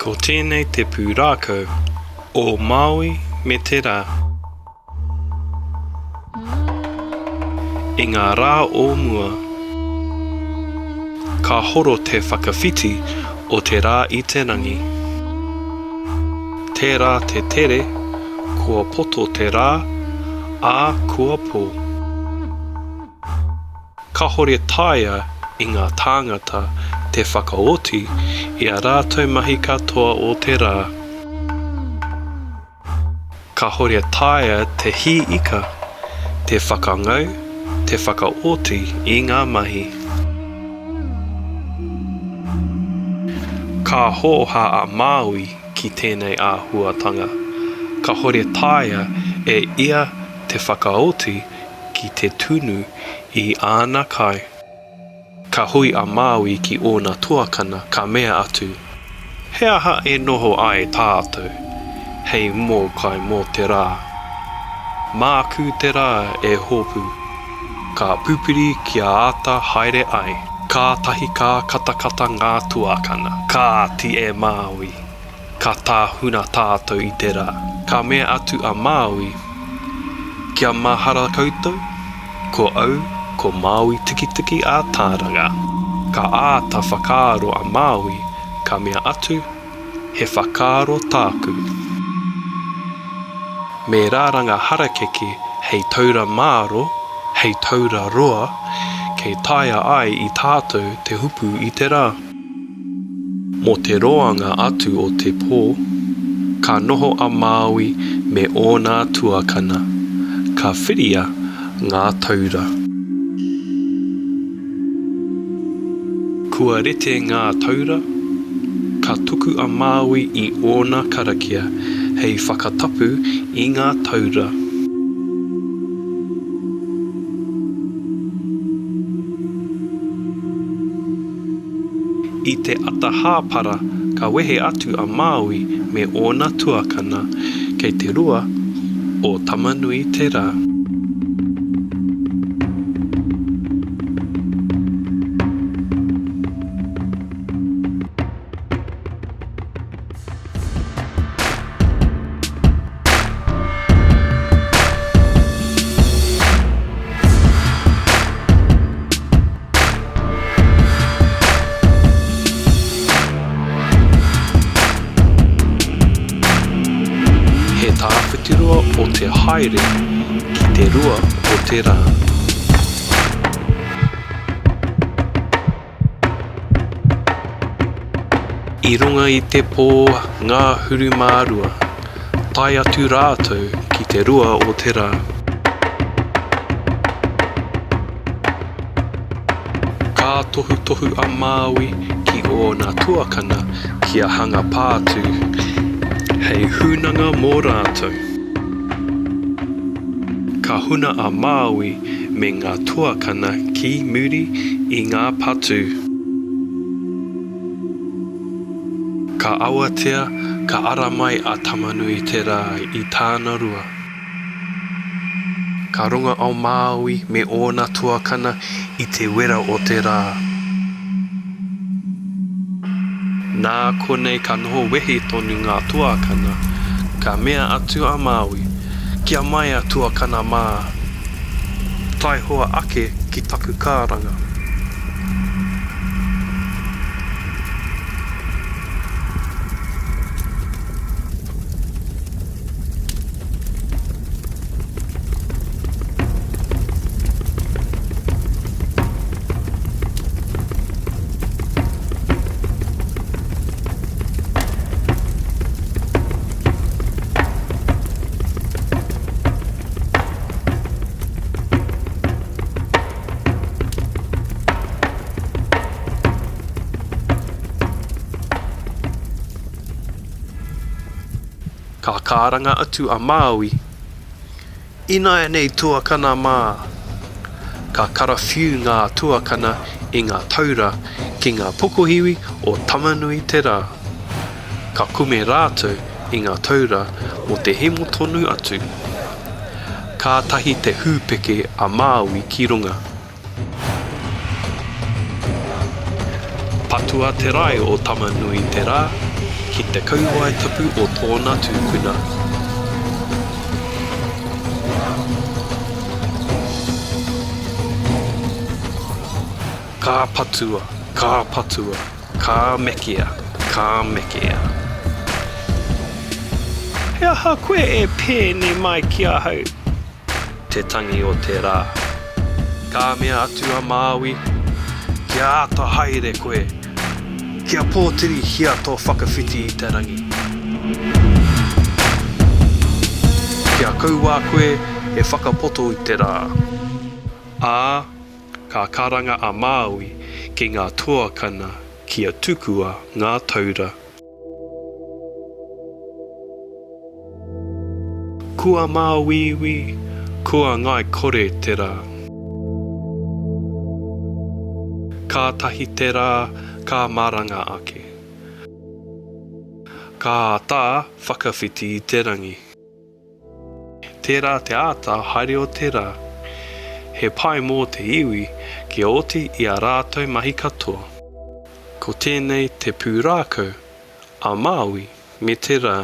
Ko tēnei te pūrākau o Maui me te rā. I ngā rā o mua, ka horo te whakawhiti o te rā i te rangi. Tērā te tere, kua poto te rā, ā kua pō. Ka hore taia i ngā tāngata te whakaoti i a rātou mahi katoa o te rā. Ka hore taia te hi ika, te whakangau, te whakaoti i ngā mahi. Ka hoha a Maui ki tēnei āhuatanga. Ka hore taia e ia te whakaoti ki te tunu i āna kai. Ka hui a Maui ki ōna tuakana ka mea atu. He aha e noho ai tātou, hei mō kai mō te rā. Māku te rā e hopu, ka pupuri ki a ata haere ai. Ka tahi ka katakata ngā tuakana, ka ati e Maui. Ka tāhuna tātou i te rā. Ka mea atu a Maui, kia mahara koutou, ko au, ko Maui tiki a tāranga. Ka āta whakaaro a Maui, ka mea atu, he whakaaro tāku. Me rāranga harakeke hei taura māro, hei taura roa, kei taia ai i tātou te hupu i te rā. Mo te roanga atu o te pō, ka noho a Maui me ōna tuakana, ka whiria ngā taura. Kua rete ngā taura, ka tuku a Maui i ōna karakia, hei whakatapu i ngā taura. I te atahāpara, ka wehe atu a Maui me ōna tuakana, kei te rua o tamanui te rā. Tāwhitirua o te haere ki te rua o te rā. I runga i te pō ngā huru mārua, tai atu rātou ki te rua o te rā. Ka tohu a Maui ki ōna tuakana kia hanga pātu, hei hunanga mō rātou. Ka huna a Maui me ngā tuakana ki muri i ngā patu. Ka awatea, ka ara mai a tamanui te rā i tāna rua. Ka runga o Maui me ōna tuakana i te wera o te rā. Nā konei ka noho wehe tonu ngā tuakana, ka mea atu a Maui, kia mai a tuakana mā. Tai hoa ake ki taku kāranga. Ka kāranga atu a Maui. Ina nei tuakana mā. Ka karawhiu ngā tuakana i ngā taura ki ngā pokohiwi o tamanui te rā. Ka kume rātou i ngā taura mo te hemo tonu atu. Ka tahi te hūpeke a Maui ki runga. Patua te rai o tamanui te rā. ki te kauae tapu o tōna tūpuna. Ka patua, ka patua, ka mekea, ka mekea. He aha koe e pēne mai ki a hau. Te tangi o te rā. Ka mea atu a Maui, kia ata haere koe. Kia pōtiri hia tō whakawhiti i te rangi. Kia kaua koe e whakapoto i te rā. Ā, ka karanga a Maui ki ngā tuakana kia tukua ngā taura. Kua māwiwi, kua ngai kore te rā. Ka tahi te rā, ka maranga ake. Ka ata whakawhiti i te rangi. Tērā te ata haere o te rā. He pai mō te iwi ki oti i a rātou mahi katoa. Ko tēnei te pūrākau a Maui me te rā.